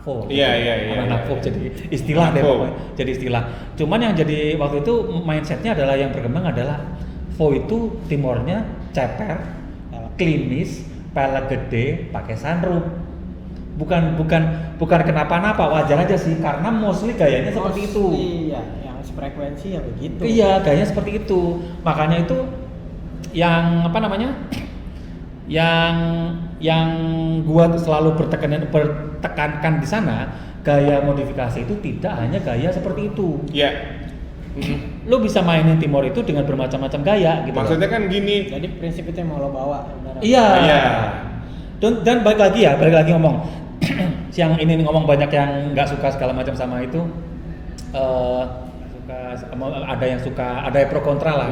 Navo. Navo Jadi istilah deh pokoknya. Jadi istilah. Cuman yang jadi waktu itu mindsetnya adalah yang berkembang adalah Vo itu timornya ceper, klimis, pelek gede, pakai sunroof. Bukan kenapa-napa, wajar aja sih karena mostly gayanya seperti itu. Iya, yang frekuensi ya begitu. Iya, gayanya seperti itu. Makanya itu yang apa namanya? Yang gua selalu bertekankan di sana, gaya modifikasi itu tidak hanya gaya seperti itu. Iya. Lo bisa mainin Timor itu dengan bermacam-macam gaya gitu. Maksudnya kan gini. Jadi prinsip itu yang mau lo bawa. Iya. Dan balik lagi ngomong. Yang ini ngomong banyak yang nggak suka segala macam sama itu. Ada yang suka, ada yang pro kontra lah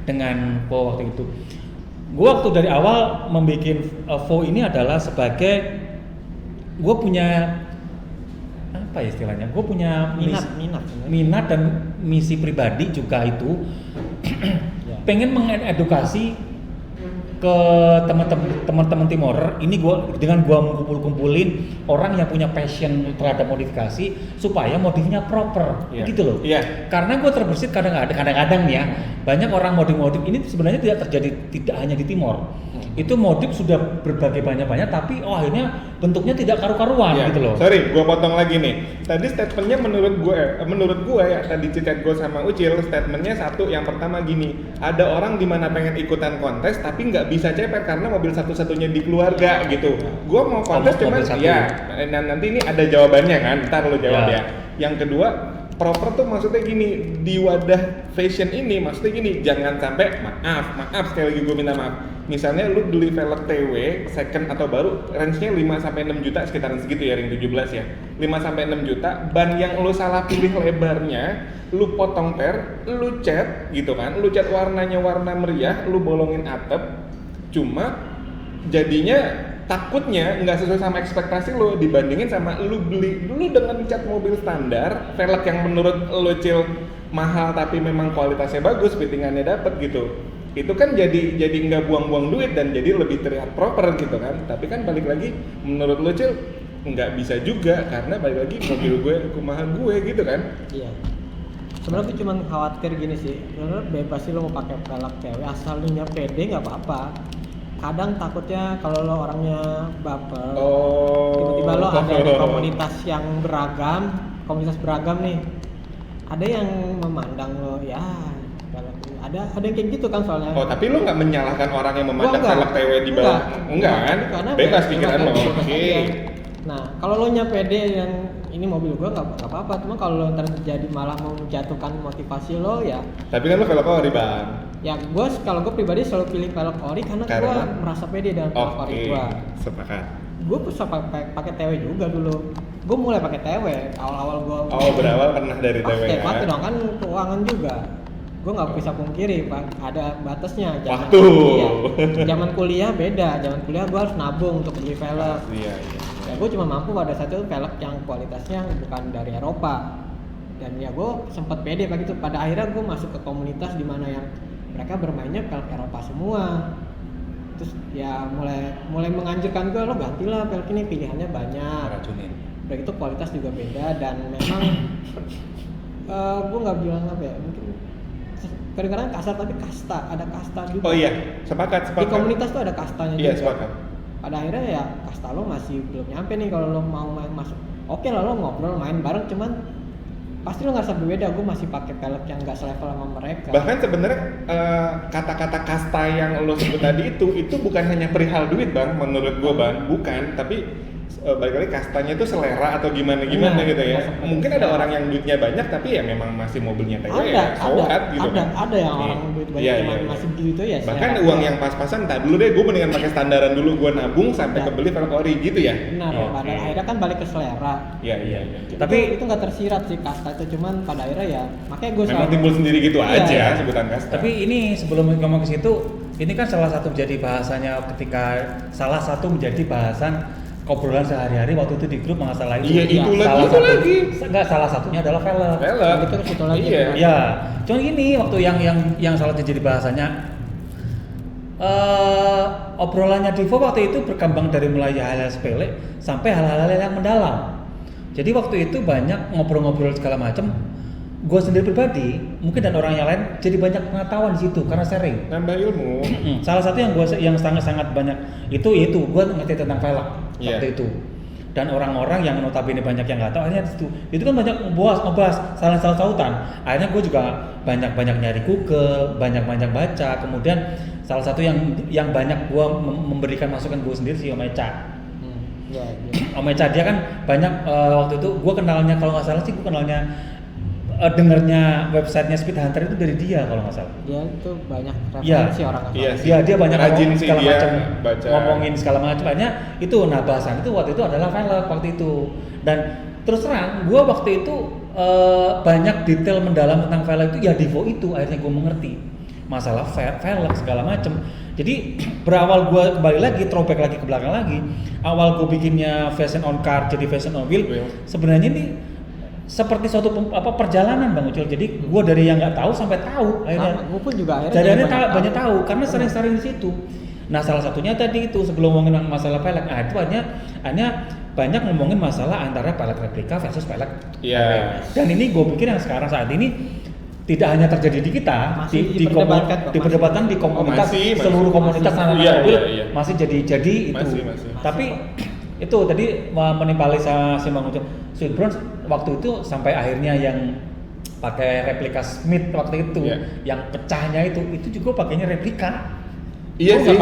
dengan Vo waktu itu. Gue waktu dari awal membuat Vo ini adalah sebagai gue punya apa ya istilahnya? Gue punya minat dan misi pribadi juga itu pengen mengedukasi ke teman-teman Timor ini dengan gua kumpulin orang yang punya passion terhadap modifikasi supaya modifnya proper gitu loh. Karena gua terbersit kadang-kadang ya banyak orang modif ini sebenarnya tidak hanya di Timor. Itu modif sudah berbagai banyak tapi akhirnya bentuknya tidak karu-karuan gitu loh. Sorry, gua potong lagi nih. Tadi statementnya menurut gua ya tadi chat gua sama Ucil statementnya satu yang pertama gini, ada orang di mana pengen ikutan kontes tapi nggak bisa ceper karena mobil satu-satunya di keluarga gitu. Gua mau kontes cuman nanti ini ada jawabannya kan, ntar lo jawab ya. Yang kedua proper tuh maksudnya gini, di wadah fashion ini maksudnya gini, jangan sampai maaf sekali lagi gue minta maaf. Misalnya lu beli velg TW second atau baru range-nya 5 sampai 6 juta sekitaran segitu ya, ring 17 ya. 5 sampai 6 juta, ban yang lu salah pilih lebarnya, lu potong per, lu cat gitu kan. Lu cat warnanya warna meriah, lu bolongin atap. Cuma jadinya takutnya nggak sesuai sama ekspektasi lo dibandingin sama lu beli dulu dengan cat mobil standar, velg yang menurut lo Cil mahal tapi memang kualitasnya bagus, fittingannya dapet gitu. Itu kan jadi nggak buang-buang duit dan jadi lebih terlihat proper gitu kan. Tapi kan balik lagi menurut lo Cil nggak bisa juga karena balik lagi mobil gue kumaha gue gitu kan. Iya. Sebenarnya cuma khawatir gini sih, sebenarnya bebas sih lo mau pakai velg cewek asal lo pede nggak apa-apa. Kadang takutnya kalau lo orangnya baper, tiba-tiba lo ada di komunitas yang komunitas beragam nih, ada yang memandang lo ada yang kayak gitu kan soalnya. Tapi lo nggak menyalahkan orang yang memandang velg TW di bawah? Enggak kan? Bebas pikiran lo. Nah kalau lo pede yang ini mobil gue nggak apa-apa, cuma kalau lo ntar terjadi malah mau menjatuhkan motivasi lo ya. Tapi kan lo velg ori bang. Ya kalau gue pribadi selalu pilih velg ori karena gue merasa pede dengan velg ori gue. Sepakat. Gue bisa pakai TW juga dulu. Gue mulai pakai TW awal-awal gue. Berawal pernah dari TW ya? Pasti dong, kan keuangan juga. Gue nggak bisa pungkiri Pak, ada batasnya. Zaman kuliah beda. Zaman kuliah gue harus nabung untuk beli velg. Iya. Ya gue cuma mampu pada saat itu velg yang kualitasnya bukan dari Eropa. Dan ya gue sempat pede begitu. Pada akhirnya gue masuk ke komunitas di mana yang mereka bermainnya velg Eropa semua. Terus ya mulai menganjurkan gue, lo gantilah velg ini, pilihannya banyak. Racunin. Udah gitu kualitas juga beda dan memang gue nggak bilang apa ya, mungkin kadang-kadang kasar tapi ada kasta juga. Oh iya, sepakat. Di komunitas tuh ada kastanya juga. Iya, sepakat. Pada akhirnya ya kasta lo masih belum nyampe nih kalau lo mau masuk. Oke lah lo ngobrol main bareng, cuman pasti lo ngerasa berbeda. Gue masih pakai velg yang nggak selevel sama mereka. Bahkan sebenarnya kata-kata kasta yang lo sebut tadi itu bukan hanya perihal duit bang, menurut gue bang, bukan. Tapi balik lagi kastanya itu selera atau gimana gitu ya. Mungkin ada orang yang duitnya banyak tapi ya memang masih mobilnya TW ya. Ada yang orang duit banyak masih begitu ya. Bahkan uang yang pas-pasan, tak dulu deh gue mendingan pakai standaran dulu, gue nabung sampai kebeli velg ori gitu ya. Benar, pada akhirnya kan balik ke selera. Iya. Tapi itu nggak tersirat sih kasta itu, cuman pada akhirnya ya makanya gue memang timbul sendiri gitu aja sebutan kasta. Tapi ini sebelum ngomong ke situ, ini kan salah satu menjadi bahasanya menjadi bahasan obrolan sehari-hari waktu itu di grup masalah itu. Iya, itu lagi. Enggak, salah satunya adalah velg. Itu lagi. Iya. Cuman gini, waktu yang salah jadi bahasanya obrolannya Divo waktu itu berkembang dari mulai hal-hal sepele sampai hal-hal yang mendalam. Jadi waktu itu banyak ngobrol-ngobrol segala macam. Gue sendiri pribadi, mungkin dan orang yang lain jadi banyak pengetahuan di situ karena sharing. Nambah ilmu. Salah satu yang sangat banyak itu gue ngerti tentang velg waktu itu. Dan orang-orang yang notabene banyak yang nggak tahu, akhirnya itu kan banyak ngebahas saling sautan. Akhirnya gue juga banyak nyari Google, banyak baca. Kemudian salah satu yang banyak gue memberikan masukan gue sendiri si Om Eca. Om Eca dia kan banyak waktu itu gue kenalnya, kalau nggak salah sih gue kenalnya dengernya websitenya Speed Hunter itu dari dia kalau nggak salah. Dia itu banyak referensi orang. Iya, dia banyak rajin sih segala dia macam baca. ngomongin segala macam. Banyak itu bahasan itu waktu itu adalah velg waktu itu. Dan terus terang gue waktu itu banyak detail mendalam tentang velg itu ya Devo itu akhirnya gue mengerti masalah velg segala macam. Jadi berawal gue kembali lagi throwback lagi ke belakang lagi. Awal gue bikinnya fashion on car jadi fashion on wheel. Sebenarnya ini seperti suatu perjalanan Bang Ucil. Jadi gue dari yang nggak tahu sampai tahu akhirnya. Gue pun juga akhirnya jadi banyak tahu karena sering-sering di situ. Nah salah satunya tadi itu sebelum ngomongin masalah velg, itu hanya banyak ngomongin masalah antara velg replika versus velg. Iya. Dan ini gue pikir yang sekarang saat ini tidak hanya terjadi di kita, diperdebatkan di komunitas, seluruh komunitas anak mobil masih jadi itu. Masih. Tapi itu tadi menimpali si Bang Ucil, Sweet Bronze waktu itu sampai akhirnya yang pakai replika Smith waktu itu, yang pecahnya itu juga pakainya replika. Iya sih.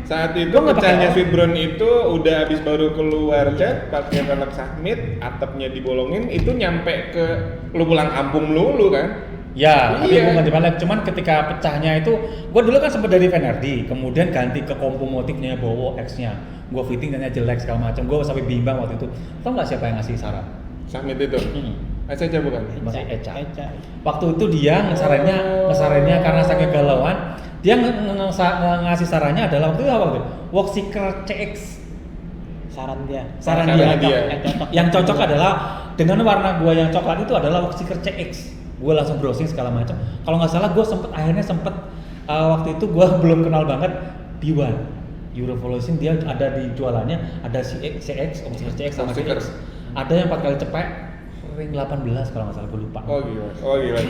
Saat itu pecahnya Sweet Bronze itu udah habis baru keluar cat, pakai velg Smith, atapnya dibolongin, itu nyampe ke lu pulang kampung lu kan? Ya, tapi gue ganti velg. Cuman ketika pecahnya itu, gue dulu kan sempat dari Venerdi, kemudian ganti ke kompo motifnya Bowo X-nya. Gue fitting dan jelek segala macam. Gue sampai bimbang waktu itu. Tau nggak siapa yang ngasih saran? Smith itu. Eca bukan? Masih Eca. Waktu itu dia ngesarannya karena saking galauan, dia ngasih sarannya adalah waktu itu apa tuh? Workseeker CX. Saran dia. Yang cocok adalah dengan warna gua yang coklat itu adalah Workseeker CX. Gue langsung browsing segala macam. Kalau nggak salah gue akhirnya sempet waktu itu gue belum kenal banget B1 Eurovolution, dia ada di jualannya, ada CX, Workseeker CX sama CX. Ada yang 4 kali cepet ring 18 kalau nggak salah, gue lupa. Oh gila.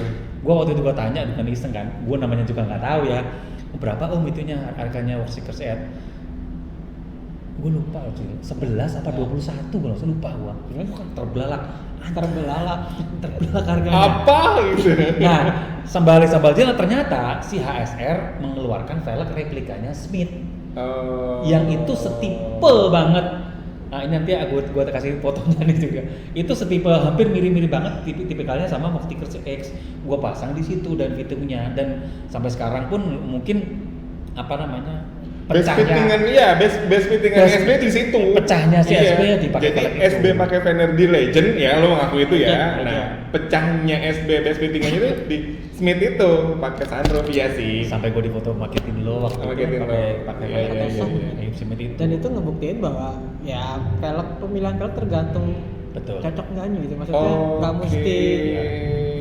Gue waktu itu gue tanya dengan iseng kan, gue namanya juga nggak tahu ya, berapa itunya harganya Workseeker CX. Gue lupa waktu itu 11 apa 21 gue langsung lupa gue. Terbelalak harganya. Apa gitu? Nah, sembali-sambalnya ternyata si HSR mengeluarkan velg replikanya Smith. Yang itu setipe banget. Nah, ini nanti gue kasih fotonya nih juga. Itu setipe hampir mirip-mirip banget tipikalnya sama Workseeker CX. Gue pasang di situ dan fittingnya, dan sampai sekarang pun mungkin base fittingan SB di situ. Pecahnya si SB dipakai. Jadi SB pakai Venerdi Legend ya, lo ngaku itu ya. Nah, pecahnya SB base fittingannya itu di Smith itu pakai sunroof ya sih. Sampai gue di foto maketin lo waktu itu pakai Smith itu. Dan itu ngebuktiin bahwa ya pemilihan velg tergantung cocok nggaknya gitu. Maksudnya nggak mesti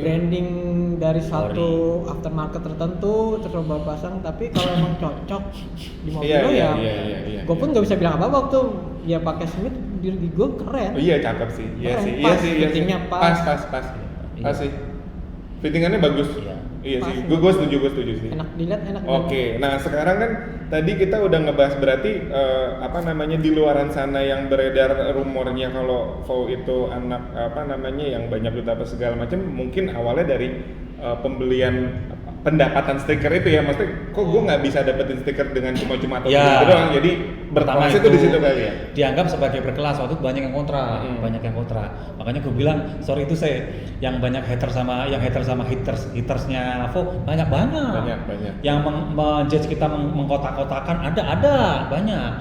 branding dari satu aftermarket tertentu terus coba pasang, tapi kalau emang cocok di mobil lo ya. Gue pun nggak bisa bilang apa waktu ya pakai Smith di gue keren. Iya cakep sih. Iya sih. Fittingnya pas sih. Fittingannya bagus. Iya sih. Gue setuju sih. Enak dilihat, enak. Oke. Nah sekarang kan tadi kita udah ngebahas berarti di luaran sana yang beredar rumornya kalau Vow itu anak yang banyak duit apa segala macam, mungkin awalnya dari pembelian pendapatan stiker itu ya, maksudnya kok gue nggak bisa dapetin stiker dengan cuma-cuma atau gitu doang, jadi bertalas itu di situ kali ya. Dianggap sebagai berkelas, waktu itu banyak yang kontra, makanya gue bilang sorry itu yang banyak hater sama hatersnya Vow banyak yang menjudge kita mengkotak-kotakan ada banyak,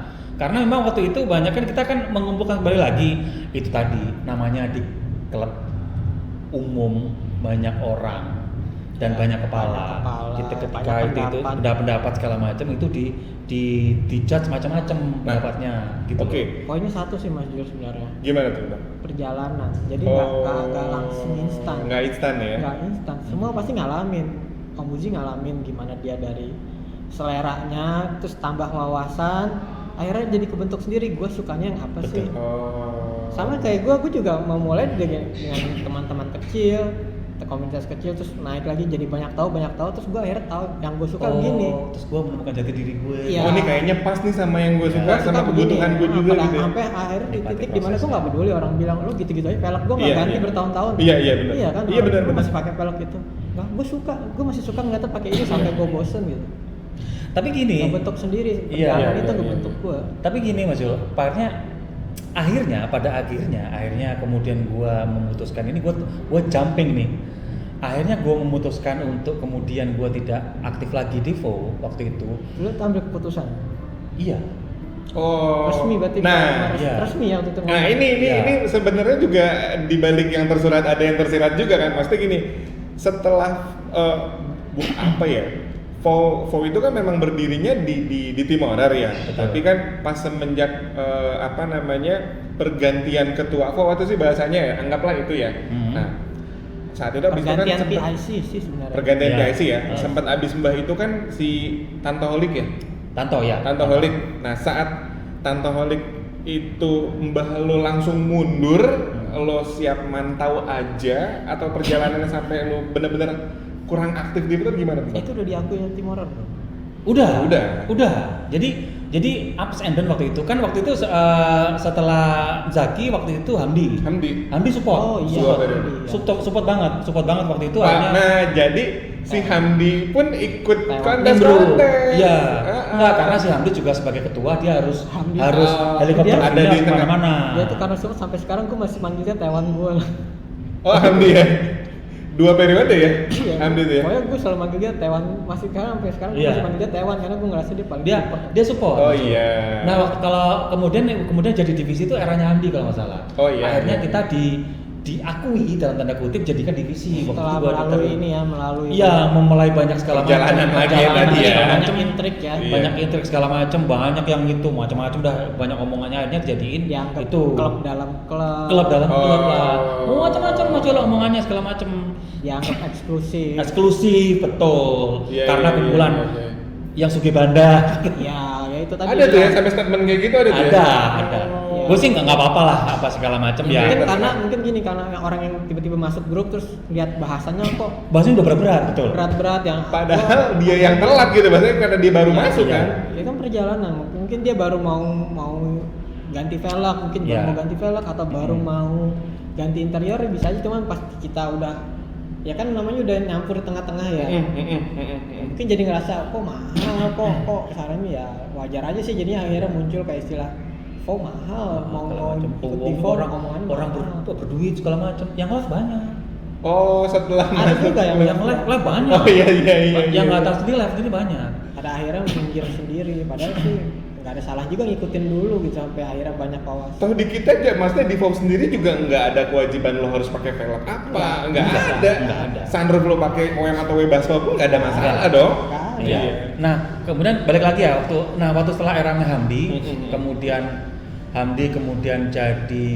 karena memang waktu itu banyak kan kita kan mengumpulkan kembali lagi itu tadi namanya di klub umum banyak orang dan banyak kepala. Ketika itu udah pendapat segala macam itu di judge macam-macam pendapatnya gitu. Oke. Poinnya satu sih Mas Jul sebenarnya. Gimana tuh Bang? Perjalanan. Jadi nggak langsung instan. Nggak instan ya? Nggak instan. Semua pasti ngalamin. Om Uji ngalamin gimana dia dari seleranya, terus tambah wawasan, akhirnya jadi kebentuk sendiri. Gue sukanya yang apa sih? Sama kayak gue juga mau mulai dengan teman-teman kecil, komunitas kecil, terus naik lagi jadi banyak tahu, terus gue akhirnya tahu yang gue suka begini. Terus gue menemukan jati diri gue. Iya. Oh ini kayaknya pas nih sama yang gue suka, sama kebutuhan gue juga gitu. Sampai akhirnya di titik dimana gue nggak peduli orang bilang lu gitu-gitu aja, velg gue nggak ganti bertahun-tahun. Iya benar. Iya kan. Iya benar. Gue masih pakai velg itu. Nah, gue masih suka ngeliatnya pakai ini sampai gue bosen gitu. Tapi gini. Ngebentuk sendiri. Iya. Itu ngebentuk gue. Tapi gini Mas Jul, pada akhirnya kemudian gue memutuskan ini, gue jumping nih. Akhirnya gue memutuskan untuk kemudian gue tidak aktif lagi di Vo waktu itu. Lu ambil keputusan? Iya. Oh. Resmi berarti. Resmi ya waktu itu. Nah ini sebenarnya juga di balik yang tersurat ada yang tersirat juga kan. Maksudnya gini, setelah Vo itu kan memang berdirinya di Timorer ya. Betul. Tapi kan pas semenjak pergantian ketua Vo itu sih bahasanya ya, anggaplah itu ya. Nah, saat itu abis pergantian itu kan PIC sih sebenarnya. Pergantian Ya. PIC ya. Sempat abis Mbah itu kan si Tantoholik ya. Tantoholik. Nah, saat Tantoholik itu Mbah lo langsung mundur, lo siap mantau aja atau perjalanannya sampai lo bener-bener kurang aktif di Twitter gimana? Itu udah diakui Timorer bro. Udah. Jadi ups and down waktu itu kan setelah Zaki waktu itu Hamdi support. Oh iya. Support banget waktu itu. Nah, jadi si Hamdi pun ikut kontes. Iya. Enggak, karena si Hamdi juga sebagai ketua dia harus helikopter ada di mana-mana. Dia tuh karena sampai sekarang gue masih manggilnya Taiwan gue lah. Oh Hamdi ya. 2 periode ya? Iya. Hamdi tuh ya. Pokoknya gue selalu manggil dia Taiwan, masih sampai sekarang gue masih manggil dia Taiwan karena gue ngerasa dia paling dia support. Oh iya. Nah, kalau kemudian jadi divisi itu eranya Hamdi kalau nggak salah. Oh iya. Akhirnya kita diakui dalam tanda kutip jadikan divisi. Setelah melalui memulai banyak segala perjalanan lagi ya tadi ya. Banyak intrik ya. Banyak intrik segala macam, banyak yang itu macam-macam dah, banyak omongannya akhirnya dijadiin yang itu klub dalam klub lah. Macam-macam omongannya segala macam. Dianggap Eksklusif betul. Karena kumpulan yang Sugih Banda. Ya itu tadi. Ada tuh ya sampai statement kayak gitu ada tuh. Ada. Gue sih nggak apa-apa lah apa segala macam ya. Mungkin gini karena orang yang tiba-tiba masuk grup terus lihat bahasanya kok. Bahasanya udah berat betul. Berat yang. Padahal dia yang telat gitu bahasanya karena dia baru masuk kan. Ya kan perjalanan. Mungkin dia baru mau ganti velg, mungkin baru mau ganti velg atau baru mau ganti interior bisa aja, cuman pas kita udah ya kan namanya udah nyampur tengah-tengah ya. Mungkin jadi ngerasa kok mahal kok sarannya ya wajar aja sih, jadinya akhirnya muncul kayak istilah Vo mahal, mau ikut di Vo orang berduit segala macam, yang live banyak. Oh setelah ada juga yang live banyak. Oh iya. Yang nggak tahu sendiri live ini banyak. Ada akhirnya minggir sendiri, padahal sih nggak ada salah juga ngikutin dulu gitu sampai akhirnya banyak kawas. Toh di kita aja, maksudnya di Vo sendiri juga nggak ada kewajiban lo harus pakai velg apa, nggak ada. Sunroof lo pakai OM atau Webasto pun nggak ada masalah dong. Iya. Nah kemudian balik lagi ya waktu setelah eranya Hamdi, kemudian jadi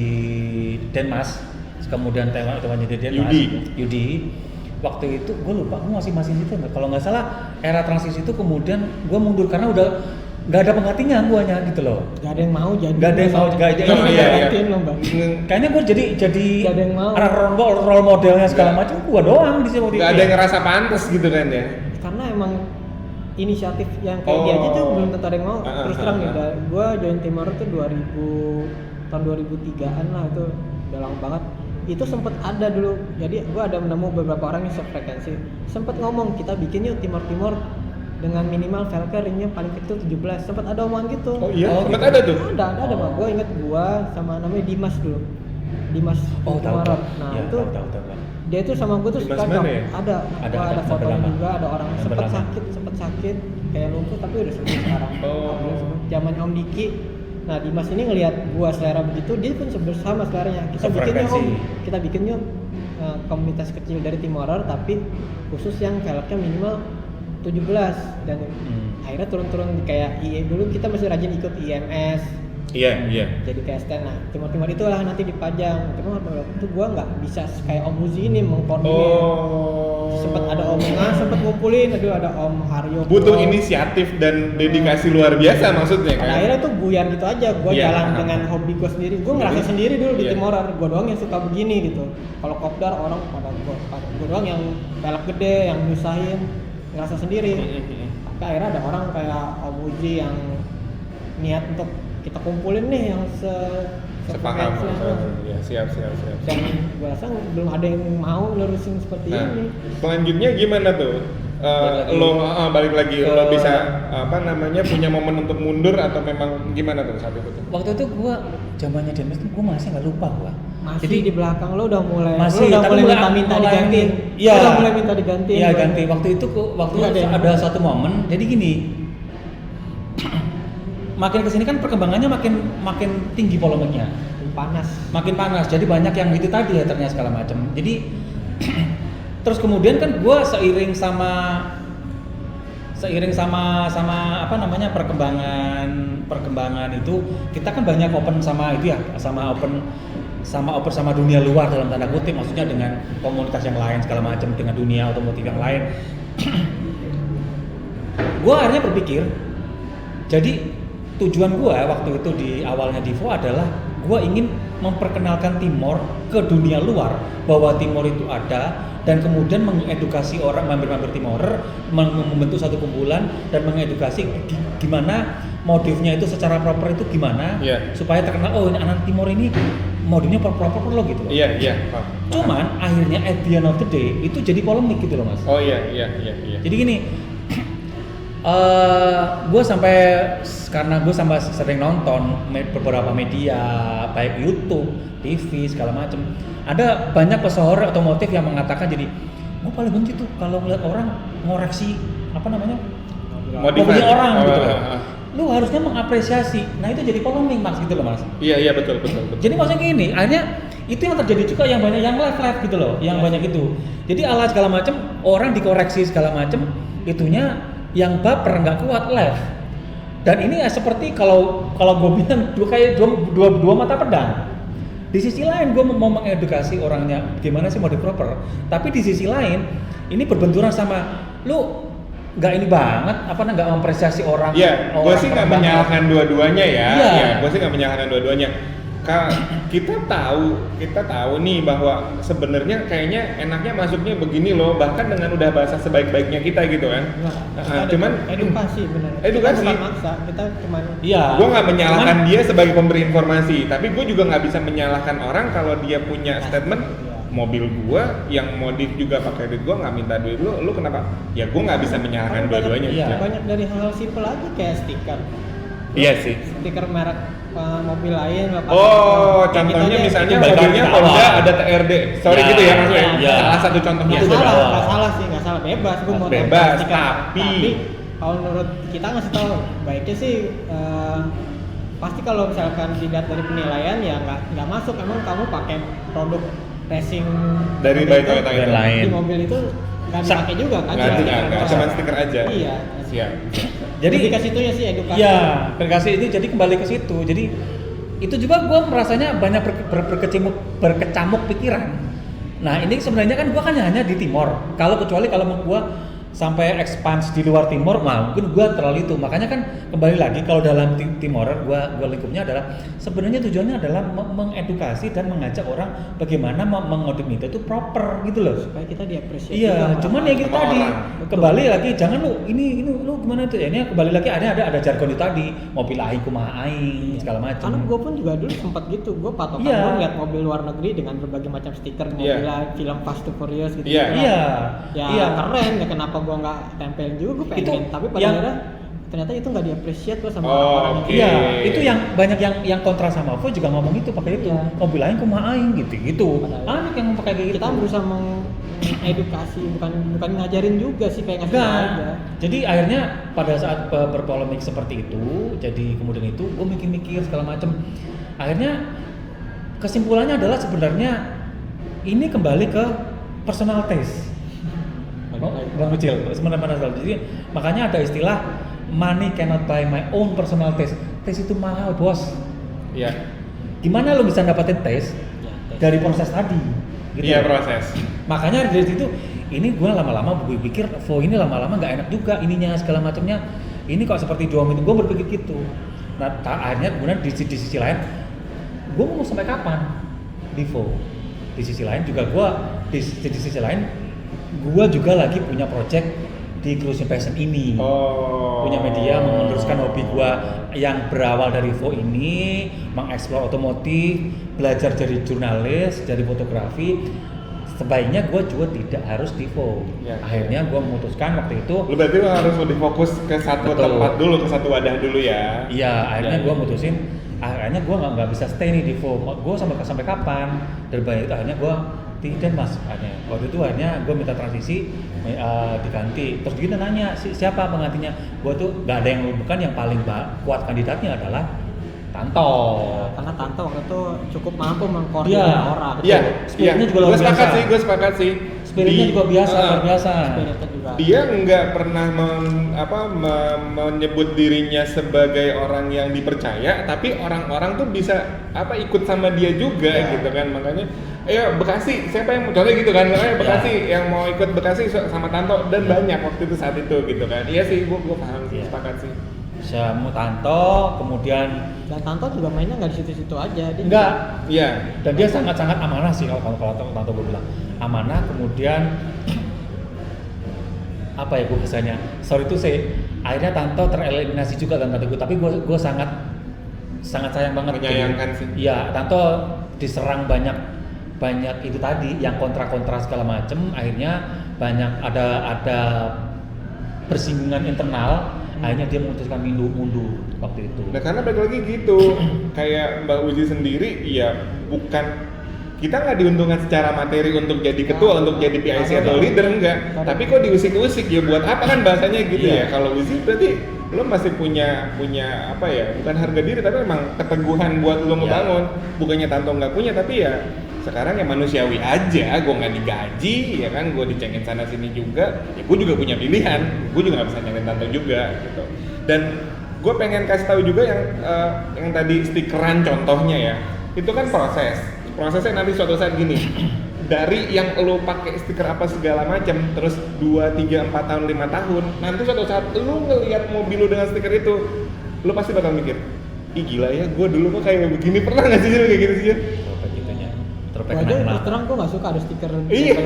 Denmas, kemudian teman jadi Denmas, Yudi. Waktu itu gue lupa, gue masih situ nggak? Kalau nggak salah era transisi itu kemudian gue mundur karena udah nggak ada penggantinya guanya gitu loh. Nggak ada yang mau jadi. Kayaknya gue jadi nggak ada yang mau. Role modelnya segala macam gue doang di sini. Nggak ada yang ngerasa pantas gitu kan ya? Karena emang inisiatif yang kayak dia aja tuh belum tentu ada yang mau. Terus terang ya, gue join Timorer tuh tahun 2003-an lah, itu udah lama banget. Itu sempet ada dulu, jadi gue ada menemu beberapa orang yang sefrekuensi, sempet ngomong kita bikin yuk Timor dengan minimal velgnya ringnya paling kecil 17, sempet ada omongan gitu. Oh iya, sempet ada tuh? Ada Pak, gue inget gue sama namanya Dimas dulu, Dimas Timorer. Nah ya, itu tahu. Dia itu sama gue tuh suka ya? ada fotonya juga, ada orang sempet sakit kayak lumpuh tapi udah sembuh sekarang. Zaman Om Diki. Nah Dimas ini ngelihat gua selera begitu, dia pun bersama seleranya. Kita bikin yuk komunitas kecil dari Timorer tapi khusus yang velgnya minimal 17 dan akhirnya turun kayak IE dulu kita masih rajin ikut IMS. Iya. Jadi kayak stand. Nah, Timor itulah nanti dipajang. Cuma waktu itu gua nggak bisa kayak Om Uzi ini mengkoordinir. Sempet ada omongan, sempet ngumpulin, aduh ada Om Haryo. Butuh Pro. inisiatif dan dedikasi luar biasa maksudnya Pada kan. akhirnya tuh buyar gitu aja, gue Iya, jalan paham. dengan hobi gue sendiri. Gue ngerasa sendiri dulu di Iya. tim horor, gue doang yang suka begini gitu. Kalau kopdar orang pada gue doang yang pelek gede, yang nyusahin, ngerasa sendiri. Tapi akhirnya ada orang kayak Om Uji yang niat untuk kita kumpulin nih yang Sepaham. sefrekuensi. Ya, siap. Dan gue rasa belum ada yang mau lurusin seperti Nah, ini. selanjutnya gimana tuh? Balik lagi Ke- lo bisa punya momen untuk mundur atau memang gimana tuh saat itu tuh? Waktu itu gua zamannya Denmas tuh gua masih nggak lupa gua. Masih Jadi di belakang lo udah mulai, masih, lo udah tapi mulai mulai- minta mulai- digantiin. iya. Lo udah mulai minta digantiin. Iya Bro. ganti. Waktu itu Iya, ada yang- ada satu momen. Jadi gini, makin kesini kan perkembangannya makin tinggi polemiknya, Panas. makin panas. Jadi banyak yang itu tadi ya ternyata segala macam. Jadi terus kemudian kan gua seiring sama perkembangan itu kita kan banyak open sama itu ya, sama dunia luar dalam tanda kutip, maksudnya dengan komunitas yang lain segala macam, dengan dunia otomotif yang lain. Gua akhirnya berpikir, jadi tujuan gua waktu itu di awalnya Divo adalah gua ingin memperkenalkan Timor ke dunia luar, bahwa Timor itu ada, dan kemudian mengedukasi orang mampir-mampir Timorer, membentuk satu kumpulan dan mengedukasi gimana modifnya itu secara proper itu gimana, Iya. supaya terkenal, oh ini anak Timor ini modifnya proper loh gitu loh. Iya. Paham. Cuman akhirnya at the end of the day itu jadi polemik gitu loh mas. Oh iya. Jadi gini, gue sampai karena gue sampai sering nonton beberapa media baik YouTube, TV segala macem, ada banyak pesohor otomotif yang mengatakan jadi gue paling benci tuh kalau ngeliat orang ngoreksi mobilnya orang gitu loh. Lu harusnya mengapresiasi. Nah itu jadi polemik mas gitu loh mas. Iya betul. Jadi maksudnya gini, akhirnya itu yang terjadi juga yang banyak yang live gitu loh, yang banyak itu. Jadi ala segala macam orang dikoreksi segala macam, itunya yang baper nggak kuat live. Dan ini ya seperti kalau gue bilang dua mata pedang. Di sisi lain gue mau mengedukasi orangnya gimana sih modif proper, tapi di sisi lain ini berbenturan sama lu nggak ini banget nggak mempresiasi orang. Iya, gue sih nggak menyalahkan dua-duanya ya. Iya, gue sih nggak menyalahkan dua-duanya. Kita tahu nih bahwa sebenarnya kayaknya enaknya masuknya begini loh, bahkan dengan udah bahasa sebaik-baiknya kita gitu kan. Cuman edukasi benar. Edukasi. Kita bukan maksa, kita cuman. Iya. Gue nggak menyalahkan dia sebagai pemberi informasi, tapi gue juga nggak bisa menyalahkan orang kalau dia punya statement mobil gua yang modif juga pakai duit gua, nggak minta duit lu kenapa? Ya gua nggak bisa menyalahkan dua-duanya. Iya. Banyak dari hal simpel aja kayak stiker. Iya sih. Stiker merek mobil lain. Oh, contohnya misalnya itu mobilnya balik Honda awal. ada TRD. Sorry Ya, gitu ya maksudnya. ya. Salah satu contohnya. Itu dari awal. Nggak salah bebas. Gue mau Bebas, tempel stiker. tapi kalau menurut kita ngasih tahu baiknya sih pasti kalau misalkan dilihat dari penilaian ya nggak masuk. Emang kamu pakai produk racing Dari mobil baik itu, Toyota itu. Dan lain. di mobil itu nggak dipakai juga kan? Nggak, cuma stiker aja. Iya. Siap. Jadi Lebih ke situnya sih edukasi. Iya, edukasi itu jadi kembali ke situ. Jadi itu juga gue merasanya banyak berkecamuk pikiran. Nah ini sebenarnya kan gue kan hanya di Timor. Kecuali kalau mau gue sampai expand di luar Timor, mungkin gue terlalu itu. Makanya kan kembali lagi kalau dalam Timor, gue lingkupnya adalah sebenarnya tujuannya adalah mengedukasi dan mengajak orang bagaimana mengodif itu proper gitu loh. Supaya kita diapresiasi. Iya, cuman ya gitu sama tadi orang. kembali lagi jangan ini lu gimana tuh ya, ini kembali lagi ada jargon itu tadi mobil aing kumaha aing segala macam. Karena gue pun juga dulu sempat gitu, gue patokan Iya. gue ngeliat mobil luar negeri dengan berbagai macam stiker Iya. mobil film Fast and Furious gitu. Iya. Iya. Ya Iya. keren, ya kenapa gue nggak tempelin juga, gue pengen. Itu Tapi pada yang- akhirnya ternyata itu nggak diapresiat gue sama Oh, orang-orang oke. yang Iya, itu yang banyak yang kontra sama Vo juga ngomong itu pakai itu. Iya. Mobil aing kumaha aing gitu. Padahal Banyak yang pakai kayak gitu. kita berusaha mengedukasi, bukan ngajarin juga sih, kayak ngasih Enggak. tahu aja. Jadi akhirnya pada saat berpolemik seperti itu, jadi kemudian itu gue mikir-mikir segala macam. Akhirnya kesimpulannya adalah sebenarnya ini kembali ke personal taste. Bang Ucil, sebenarnya jadi makanya ada istilah money cannot buy my own personal taste. Taste itu mahal, bos. Iya. Gimana lo bisa dapetin taste Ya, tes. dari proses tadi? Gitu. Iya proses. Makanya dari situ ini gue lama-lama pikir Vo ini lama-lama nggak enak juga ininya segala macamnya. Ini kok seperti Duom itu, gue berpikir gitu. Nah akhirnya kemudian di sisi lain, gue mau sampai kapan di Vo? Di sisi lain juga gue di sisi lain gue juga lagi punya project di Cruising Passion ini. Punya media meneruskan hobi gue yang berawal dari Vo ini, mengeksplor otomotif, belajar jadi jurnalis, jadi fotografi. Sebaiknya gue juga tidak harus di Vo. Akhirnya gue memutuskan waktu itu. Lu berarti harus lebih fokus ke satu tempat dulu, ke satu wadah dulu ya? Iya, akhirnya gue mutusin. Akhirnya gue nggak bisa stay nih di Vo. Gue sampai kapan? Dan banyak itu akhirnya gue tidak mas. Waktu itu akhirnya gue minta transisi diganti. Terus dia nanya siapa penggantinya? Gue tuh nggak ada yang bukan yang paling kuat kandidatnya adalah Tanto. Karena Tanto waktu itu cukup mampu mengkoordinasi orang. Iya. Spiritnya juga luar biasa. Gue sepakat sih. Spiritnya juga luar biasa. Dia nggak pernah menyebut dirinya sebagai orang yang dipercaya, tapi orang-orang tuh bisa ikut sama dia juga gitu kan. Makanya ayo Bekasi, siapa yang contohnya gitu kan, Bekasi yang mau ikut Bekasi sama Tanto dan banyak waktu itu saat itu gitu kan. Iya sih, gue paham sih, sepakat sih. Sama Tanto, kemudian dan Tanto juga mainnya nggak di situ-situ aja. Dia enggak, iya. Dan dia sangat-sangat amanah sih kalau Tanto gue bilang amanah. Kemudian apa ya gue biasanya, sorry itu akhirnya Tanto tereliminasi juga kan gue, tapi gue sangat sayang banget. Menyayangkan sih. Iya, Tanto diserang banyak itu tadi yang kontra segala macem. Akhirnya banyak ada persinggungan internal. Akhirnya dia memutuskan mundur waktu itu. Nah karena balik lagi gitu, kayak Mbak Uzi sendiri, ya bukan kita nggak diuntungkan secara materi untuk jadi ketua, untuk jadi PIC atau leader enggak. Tapi kok diusik-usik ya buat apa kan bahasanya gitu ya. Kalau Uzi berarti lo masih punya apa ya? Bukan harga diri tapi memang keteguhan buat lo ngebangun. Bukannya Tanto nggak punya, tapi ya sekarang ya manusiawi aja, gue nggak digaji ya kan, gue dicengin sana sini juga, ya gue juga punya pilihan, gue juga nggak bisa nyengin Tanto juga gitu. Dan gue pengen kasih tahu juga yang tadi stikeran contohnya ya, itu kan prosesnya nanti suatu saat gini, dari yang lo pakai stiker apa segala macam, terus 2, 3, 4 tahun, 5 tahun, nanti suatu saat lo ngelihat mobil lo dengan stiker itu, lo pasti bakal mikir, ih gila ya, gue dulu kok kayak begini, pernah nggak sih kayak gitu sih? Wajar, terus terang gue nggak suka ada stiker. Iya.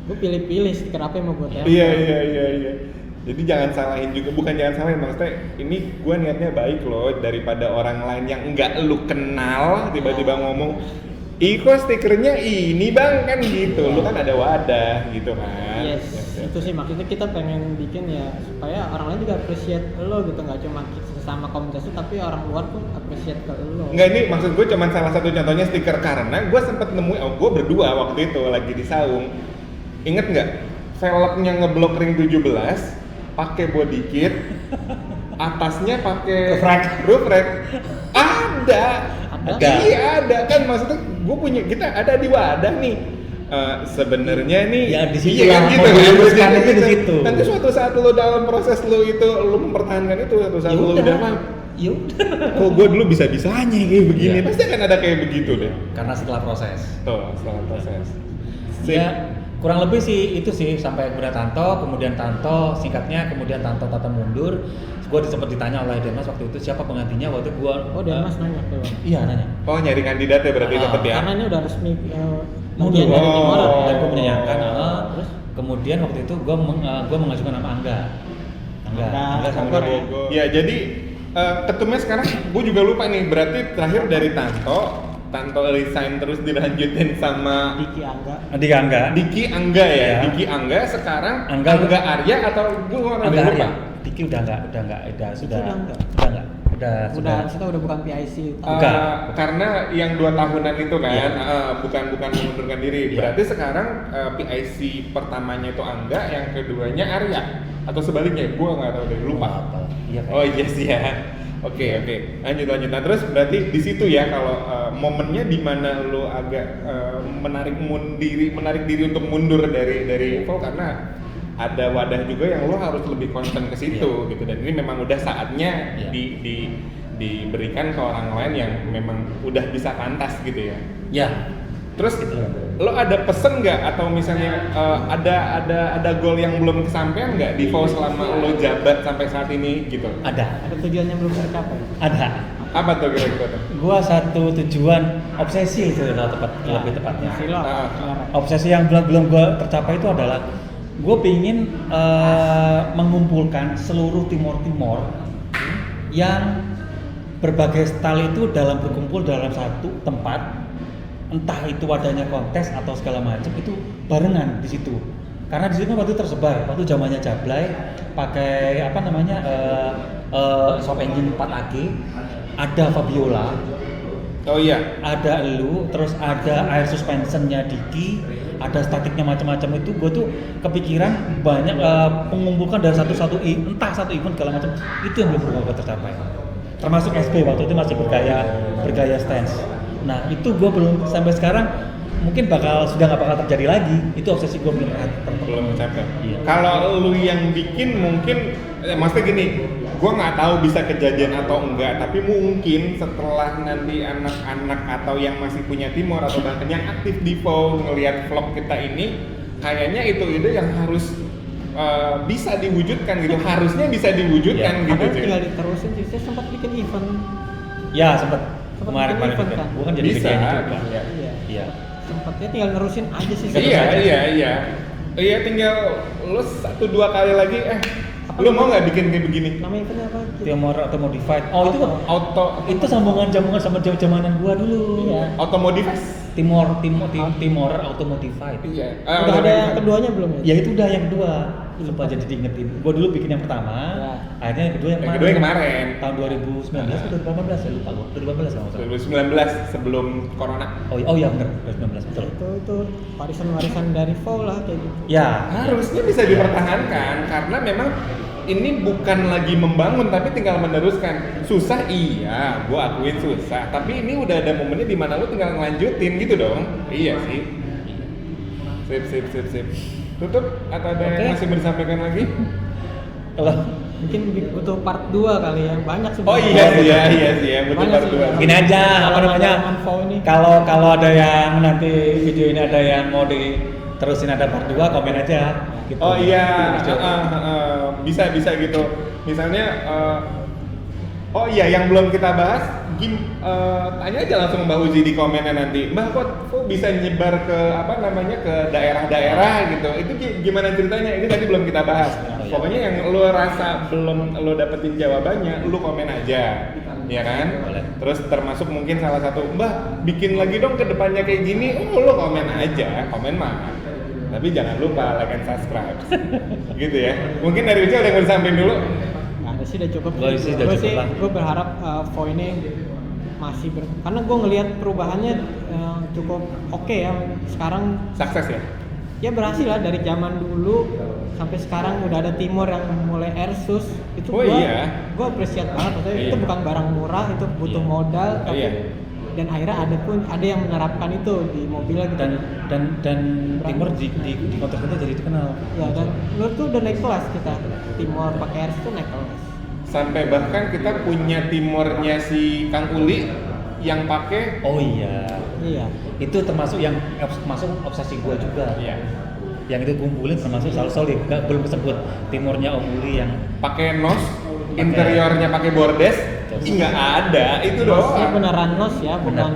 Gue pilih-pilih stiker apa yang mau gue tempel. Iya. Jadi jangan salahin juga, bukan jangan salahin, maksudnya ini gue niatnya baik loh, daripada orang lain yang nggak lu kenal tiba-tiba ngomong, kok stikernya ini bang kan gitu, lu kan ada wadah gitu kan. Yes. Itu sih maksudnya kita pengen bikin ya supaya orang lain juga appreciate lo gitu, nggak cuma sesama komunitas itu tapi orang luar pun appreciate ke lo. Nggak, ini maksud gue cuma salah satu contohnya stiker, karena gue sempet nemuin, gue berdua waktu itu lagi di Saung, inget nggak velgnya ngeblok ring 17 pakai body kit, atasnya pakai roof rack. Ada. Iya ada kan, maksudnya kita ada di wadah nih. Sebenarnya nih ya di situ kan gitu kan di situ. Nanti suatu saat lo dalam proses lo itu lo mempertahankan itu, suatu saat lo udah kok gue dulu bisa-bisanya kayak begini, pasti akan ada kayak begitu deh. Karena setelah proses. Setelah proses. Ya kurang lebih sih itu sih, sampai kemudian Tanto singkatnya, kemudian Tanto mundur. Gue sempat ditanya oleh Denmas waktu itu siapa penggantinya, waktu itu gue Denmas nanya tuh. Iya nanya. Oh nyari kandidatnya berarti dapat ya. Karena ini udah resmi mundur dari Timor ya. Dan gue menyayangkan. Terus kemudian waktu itu gue mengajukan nama Angga sama Bogor. Ya jadi ketumnya sekarang gue juga lupa nih, berarti terakhir dari Tanto resign terus dilanjutin sama Diki Angga ya. Diki Angga sekarang Angga Arya atau gue nggak lupa. Diki udah enggak, sudah bukan PIC. Karena yang 2 tahunan itu kan, bukan mengundurkan diri. Berarti sekarang PIC pertamanya itu Angga, yang keduanya Arya atau sebaliknya, gue nggak tahu deh, lupa. Oh iya sih ya. Oke. Lanjut. Nah terus berarti di situ ya, kalau momennya di mana lo agak menarik diri untuk mundur dari Evo, karena ada wadah juga yang lo harus lebih konsen ke situ gitu, dan ini memang udah saatnya diberikan ke orang lain yang memang udah bisa pantas gitu ya. Ya. Terus lo ada pesen nggak atau misalnya ada goal yang belum kesampaian nggak di VO selama lo jabat sampai saat ini gitu? Ada tujuan yang belum tercapai. ada Apa tuh kira-kira? gua satu tujuan obsesi itu lebih tepatnya. Obsesi yang belum gua tercapai itu adalah gue pingin mengumpulkan seluruh timor yang berbagai style itu berkumpul dalam satu tempat, entah itu wadahnya kontes atau segala macam, itu barengan di situ. Karena di situ kan waktu tersebar, waktu zamannya Jablay pakai apa namanya Shop Engine 4AG, ada Fabiola, Oh iya, ada elu, terus ada air suspensionnya Diki, ada statiknya macam-macam. Itu gue tuh kepikiran banyak mengumpulkan dari satu event segala macam, itu yang belum tercapai. Termasuk SB waktu itu masih bergaya stance. Nah itu gue belum sampai sekarang, mungkin sudah nggak bakal terjadi lagi. Itu obsesi gue belum tercapai. Iya. Kalau lu yang bikin mungkin, maksudnya gini, gue nggak tahu bisa kejadian atau enggak, tapi mungkin setelah nanti anak-anak atau yang masih punya timor atau bahkan yang aktif di VO ngelihat vlog kita ini, kayaknya itu ide yang harus bisa diwujudkan gitu, harusnya bisa diwujudkan gitu. Ada tinggal diterusin sih, saya sempat bikin event. Ya sempat kemarin event kan. Bukan jadi Bisa, juga. iya. Sempatnya tinggal nerusin aja sih. Iya, tinggal lu 1-2 kali lagi lu mau nggak bikin kayak begini? Namanya eventnya apa? Timor atau modified. Oh itu Auto itu sambungan sama zamanan gua dulu. Iya. Otomotif. Timor auto modified. Iya. Udah ada yang keduanya belum ya? Ya itu udah yang kedua. Lupa jadi diingetin. Gua dulu bikin yang pertama, Ya. akhirnya yang kedua Yang kemarin. Tahun 2019 atau 2018 ya lupa gua. 2018 kalau nggak salah. 2019 sebelum corona. Oh iya benar 2019 betul. Itu warisan dari VO lah kayak gitu. Ya. Harusnya bisa dipertahankan karena memang ini bukan lagi membangun tapi tinggal meneruskan. Susah iya, gua akuin susah. Tapi ini udah ada momennya di mana lu tinggal ngelanjutin gitu dong. Iya sih. Sip. Tutup atau ada yang masih mau disampaikan lagi? Kalau Mungkin butuh part 2 kali ya, banyak sih. Oh iya sih ya, butuh Banyak part sih. 2. gini aja apa namanya? VO ini. Kalau ada yang nanti video ini ada yang mau diterusin ada part 2, komen aja gitu. Oh iya, bisa gitu. Misalnya, oh iya yang belum kita bahas, tanya aja langsung Mbak Uzi di komennya nanti. Mbak kok bisa nyebar ke ke daerah-daerah gitu? Itu gimana ceritanya? Ini tadi belum kita bahas. Pokoknya yang lo rasa belum lo dapetin jawabannya, lo komen aja, ya kan? Boleh. Terus termasuk mungkin salah satu, Mbak bikin lagi dong ke depannya kayak gini. Lo komen aja, komen mah. Tapi jangan lupa like and subscribe. Gitu ya. Mungkin dari Uci ada yang mau disampaikan dulu? Nggak ada sih, udah cukup. Lah. Gue berharap VO ini masih karena gue ngelihat perubahannya cukup oke ya. Sekarang Sukses ya? ya berhasil lah, dari zaman dulu sampai sekarang udah ada Timor yang mulai Airsus. Itu gue appreciate banget, maksudnya itu bukan barang murah, itu butuh modal, tapi dan akhirnya ada yang menerapkan itu di mobilnya gitu. Dan Timor di kontes kita jadi dikenal. Ya, dan menurut tuh udah naik kelas kita. Timor pakai Airsus tuh naik kelas. Sampai bahkan kita punya timornya si Kang Uli yang pakai. Oh iya. Itu termasuk yang masuk obsesi gua juga. Iya. Yang itu kumpulin termasuk solid. Belum kesebut timornya Om Uli yang pakai nos, interiornya pakai bordes. Nggak ada, itu doang. Nosnya beneran nos ya, bukan.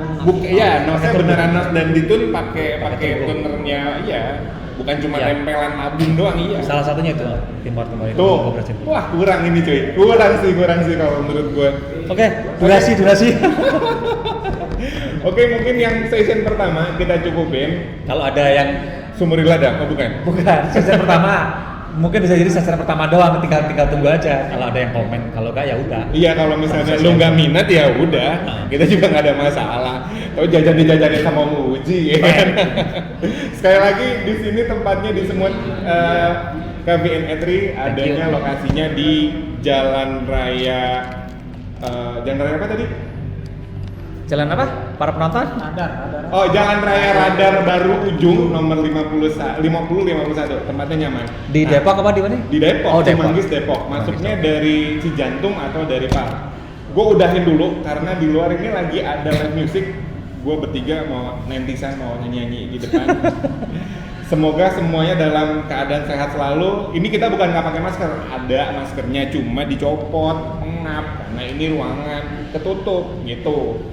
Nosnya beneran nos dan ditun pakai tunernya, iya. Bukan cuma tempelan tabung doang, iya. salah satunya itu timor itu. Tuh, wah kurang ini cuy, kurang sih kalau menurut gue. Oke, durasi. Oke, mungkin yang session pertama kita cukupin. Kalau ada yang Sumur Ladang, bukan? Bukan, session pertama mungkin bisa jadi session pertama doang, tinggal tunggu aja kalau ada yang komen, kalau enggak ya udah. Iya, kalau misalnya lu nggak minat ya udah, kita juga nggak ada masalah. Tahu jajan-jajanin sama Uji, ya kan? Sekali lagi di sini tempatnya di Semut KVN E3, adanya lokasinya di Jalan Raya apa tadi? Jalan apa? Para penonton? Radar. Oh, Jalan Raya Radar Baru Ujung nomor 51. Tempatnya nyaman. Di Depok apa di mana? Di Depok, Oh, Depok. Cimanggis Depok. Masuknya dari Cijantung atau dari Par. Gue udahin dulu karena di luar ini lagi ada live music. gue bertiga mau nentisan mau nyanyi di depan. Semoga semuanya dalam keadaan sehat selalu. Ini kita bukan nggak pakai masker, ada maskernya cuma dicopot, pengap karena ini ruangan ketutup gitu.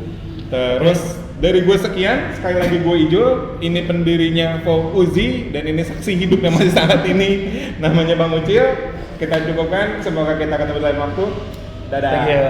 Terus dari gue sekian, sekali lagi gue Ijul, ini pendirinya Fo Uzi dan ini saksi hidup yang masih saat ini namanya Bang Ucil. Kita cukupkan, semoga kita ketemu lain waktu. Dadah. Thank you.